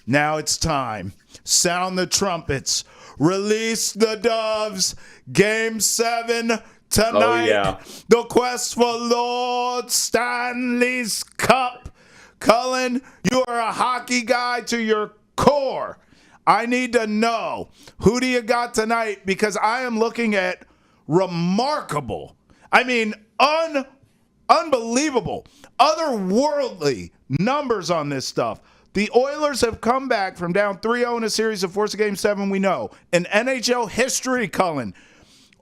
Now it's time. Sound the trumpets. Release the doves. Game 7 tonight. Oh, yeah. The quest for Lord Stanley's Cup. Cullen, you are a hockey guy to your core. I need to know, who do you got tonight? Because I am looking at remarkable, unbelievable, otherworldly numbers on this stuff. The Oilers have come back from down 3-0 in a series of forced Game 7, we know. In NHL history, Cullen,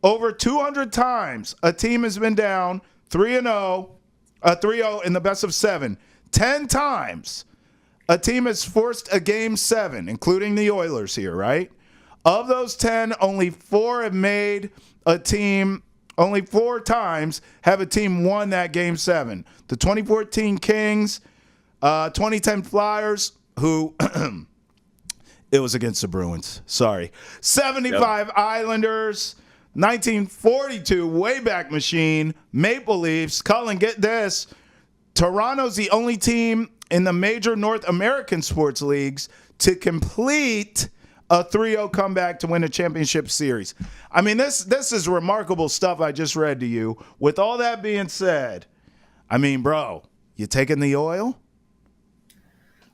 over 200 times a team has been down 3-0 in the best of 7. 10 times a team has forced a Game 7, including the Oilers here, right? Of those 10, only 4 have made a team. Only 4 times have a team won that Game 7. The 2014 Kings, 2010 Flyers, who it was against the Bruins. Sorry. 75 Islanders, 1942 Wayback Machine, Maple Leafs. Cullen, get this. Toronto's the only team in the major North American sports leagues to complete a 3-0 comeback to win a championship series. I mean, this is remarkable stuff I just read to you. With all that being said, I mean, bro, you taking the oil?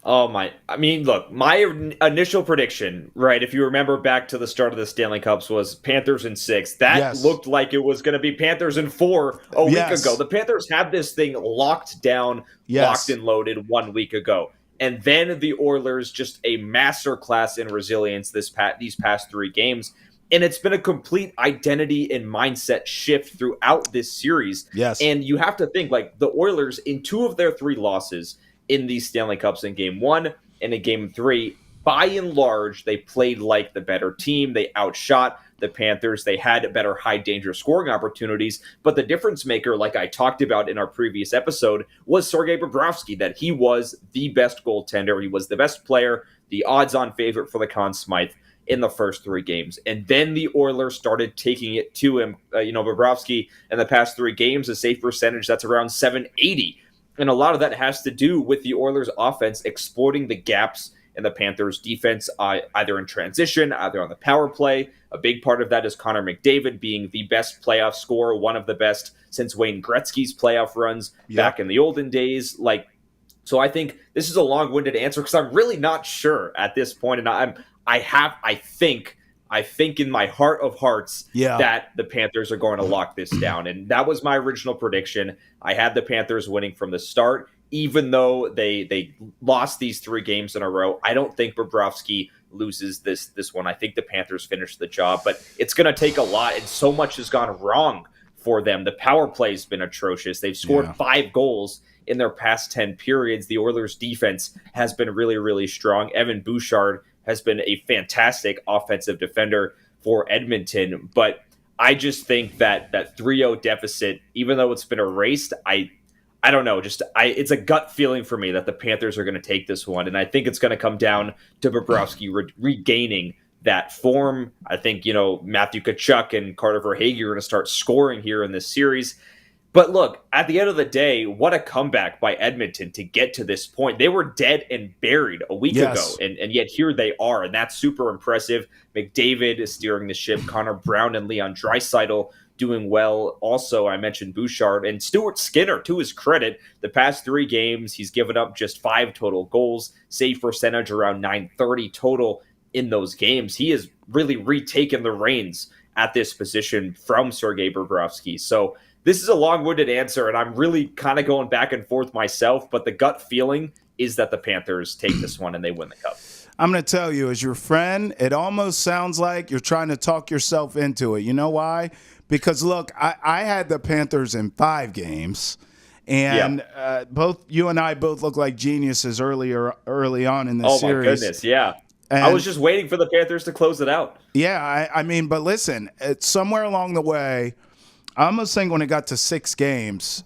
Oh, look, my initial prediction, right, if you remember back to the start of the Stanley Cups, was Panthers in 6. That looked like it was going to be Panthers in 4 a week ago. The Panthers had this thing locked down, locked and loaded 1 week ago. And then the Oilers, just a masterclass in resilience these past 3 games. And it's been a complete identity and mindset shift throughout this series. Yes. And you have to think, like, the Oilers, in 2 of their 3 losses in these Stanley Cups, in Game 1 and in Game 3, by and large, they played like the better team. They outshot the Panthers. They had better high-danger scoring opportunities. But the difference maker, like I talked about in our previous episode, was Sergei Bobrovsky, that he was the best goaltender. He was the best player, the odds-on favorite for the Conn Smythe in the first 3 games. And then the Oilers started taking it to him. Bobrovsky in the past 3 games, a save percentage that's around .780. And a lot of that has to do with the Oilers' offense exploiting the gaps in the Panthers' defense, either in transition, either on the power play. A big part of that is Connor McDavid being the best playoff scorer, one of the best since Wayne Gretzky's playoff runs back in the olden days. So I think this is a long-winded answer because I'm really not sure at this point, and I think in my heart of hearts that the Panthers are going to lock this down. And that was my original prediction. I had the Panthers winning from the start, even though they lost these 3 games in a row. I don't think Bobrovsky loses this one. I think the Panthers finish the job, but it's going to take a lot, and so much has gone wrong for them. The power play has been atrocious. They've scored 5 goals in their past 10 periods. The Oilers' defense has been really, really strong. Evan Bouchard has been a fantastic offensive defender for Edmonton. But I just think that 3-0 deficit, even though it's been erased, I don't know. It's a gut feeling for me that the Panthers are going to take this one. And I think it's going to come down to Bobrovsky regaining that form. I think, Matthew Tkachuk and Carter Verhaeghe are going to start scoring here in this series. But look, at the end of the day, what a comeback by Edmonton to get to this point. They were dead and buried a week ago, and yet here they are, and that's super impressive. McDavid is steering the ship. Connor Brown and Leon Draisaitl doing well. Also, I mentioned Bouchard and Stuart Skinner, to his credit. The past 3 games, he's given up just 5 total goals, save percentage around .930 total in those games. He has really retaken the reins at this position from Sergei Bobrovsky. So this is a long-winded answer, and I'm really kind of going back and forth myself, but the gut feeling is that the Panthers take this one and they win the Cup. I'm going to tell you, as your friend, it almost sounds like you're trying to talk yourself into it. You know why? Because, look, I had the Panthers in 5 games, and both you and I both look like geniuses early on in this series. Oh, my goodness, yeah. And I was just waiting for the Panthers to close it out. Yeah, I mean, but listen, it's somewhere along the way, I almost think when it got to 6 games,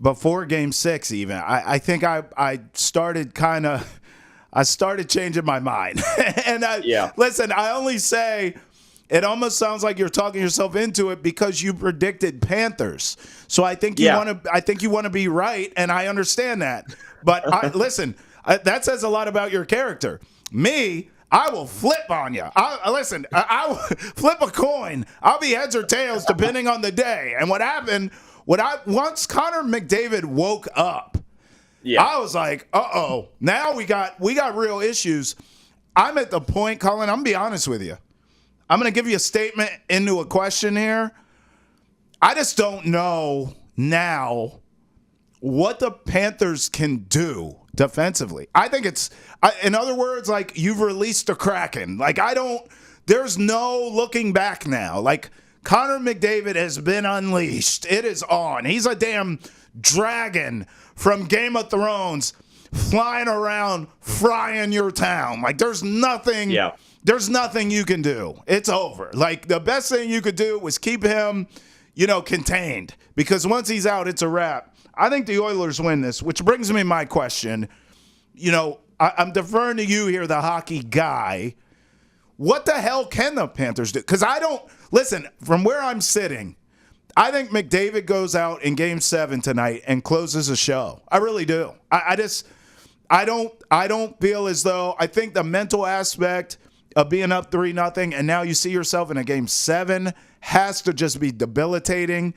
before Game 6 even, I think I started changing my mind. And listen, I only say it almost sounds like you're talking yourself into it because you predicted Panthers. So I think you want to be right, and I understand that. But listen, That says a lot about your character. Me, I will flip on you. Listen, I will flip a coin. I'll be heads or tails depending on the day. And what happened, once Connor McDavid woke up, I was like, uh-oh, now we got real issues. I'm at the point, Colin, I'm going to be honest with you. I'm going to give you a statement into a question here. I just don't know now what the Panthers can do defensively. I think it's, in other words, like you've released the Kraken. Like there's no looking back now. Like Connor McDavid has been unleashed. It is on. He's a damn dragon from Game of Thrones flying around, frying your town. Like there's nothing you can do. It's over. Like the best thing you could do was keep him, contained, because once he's out, it's a wrap. I think the Oilers win this, which brings me my question. I'm deferring to you here, the hockey guy. What the hell can the Panthers do? Because listen, from where I'm sitting, I think McDavid goes out in Game 7 tonight and closes a show. I really do. I don't feel as though, I think the mental aspect of being up 3-0 and now you see yourself in a Game 7 has to just be debilitating.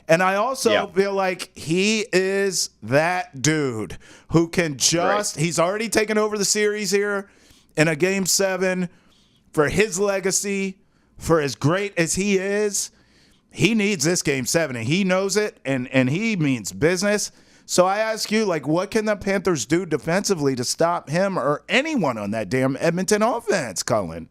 And I also feel like he is that dude who can he's already taken over the series here in a Game 7 for his legacy, for as great as he is. He needs this Game 7, and he knows it, and he means business. So I ask you, what can the Panthers do defensively to stop him or anyone on that damn Edmonton offense, Colin?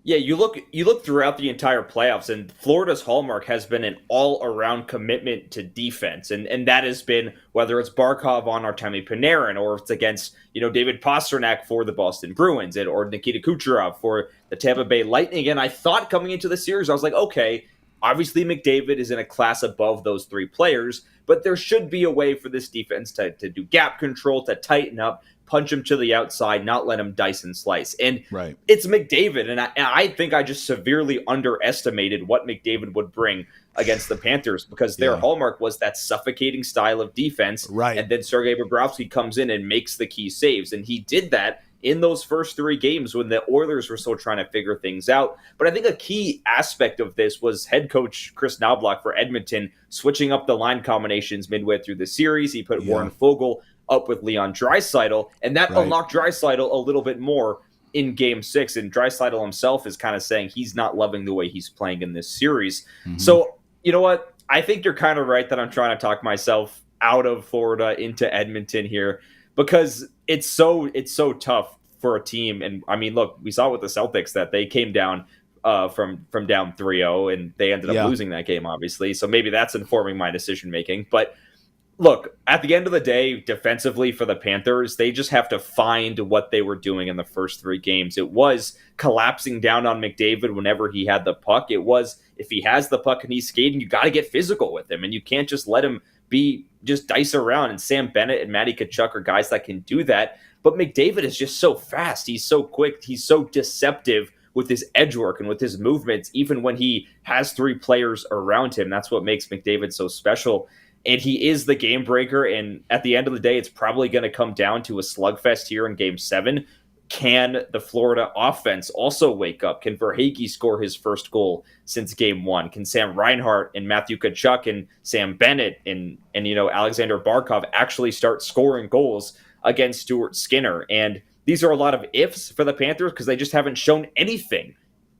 Yeah, you look throughout the entire playoffs, and Florida's hallmark has been an all-around commitment to defense, and that has been whether it's Barkov on Artemi Panarin, or it's against David Pastrnak for the Boston Bruins, or Nikita Kucherov for the Tampa Bay Lightning. And I thought coming into the series, I was like, okay, obviously McDavid is in a class above those three players, but there should be a way for this defense to do gap control, to tighten up, punch him to the outside, not let him dice and slice. And It's McDavid, and I think I just severely underestimated what McDavid would bring against the Panthers, because their hallmark was that suffocating style of defense. Right. And then Sergei Bobrovsky comes in and makes the key saves, and he did that in those first three games when the Oilers were still trying to figure things out. But I think a key aspect of this was head coach Chris Knobloch for Edmonton switching up the line combinations midway through the series. He put Warren Foegele up with Leon Draisaitl, and that unlocked Draisaitl a little bit more in Game 6, and Draisaitl himself is kind of saying he's not loving the way he's playing in this series. Mm-hmm. So, you know what? I think you're kind of right that I'm trying to talk myself out of Florida into Edmonton here, because it's so tough for a team. And I mean, look, we saw with the Celtics that they came down from down 3-0, and they ended up losing that game, obviously. So maybe that's informing my decision making. But look, at the end of the day, defensively for the Panthers, they just have to find what they were doing in the first three games. It was collapsing down on McDavid whenever he had the puck. It was, if he has the puck and he's skating, you got to get physical with him, and you can't just let him just dice around. And Sam Bennett and Matty Tkachuk are guys that can do that. But McDavid is just so fast. He's so quick. He's so deceptive with his edge work and with his movements, even when he has three players around him. That's what makes McDavid so special. And he is the game breaker. And at the end of the day, it's probably going to come down to a slugfest here in Game 7. Can the Florida offense also wake up? Can Verhaeghe score his first goal since Game 1? Can Sam Reinhart and Matthew Tkachuk and Sam Bennett and Alexander Barkov actually start scoring goals against Stuart Skinner? And these are a lot of ifs for the Panthers, because they just haven't shown anything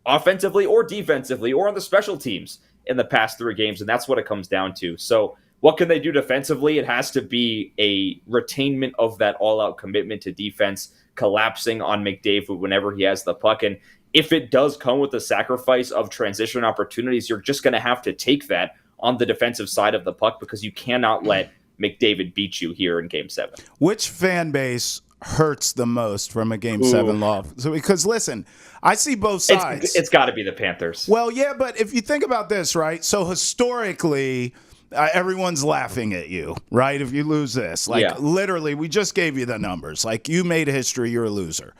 offensively or defensively or on the special teams in the past three games. And that's what it comes down to. So what can they do defensively? It has to be a retainment of that all-out commitment to defense, collapsing on McDavid whenever he has the puck. And if it does come with the sacrifice of transition opportunities, you're just going to have to take that on the defensive side of the puck, because you cannot let McDavid beat you here in Game 7. Which fan base hurts the most from a Game 7 loss? So, because listen, I see both sides. It's got to be the Panthers. Well, yeah, but if you think about this, right? So historically, everyone's laughing at you, right? If you lose this, literally, we just gave you the numbers. Like, you made history, you're a loser.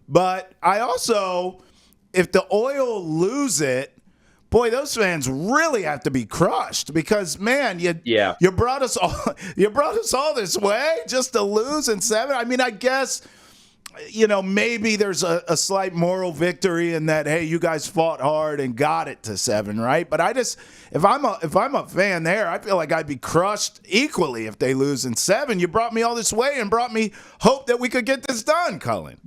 But I also, if the Oil lose it, boy, those fans really have to be crushed because, man, you brought us all this way just to lose in 7. I mean, I guess, maybe there's a slight moral victory in that, hey, you guys fought hard and got it to 7, right? But if I'm a fan there, I feel like I'd be crushed equally if they lose in 7. You brought me all this way and brought me hope that we could get this done, Cullen.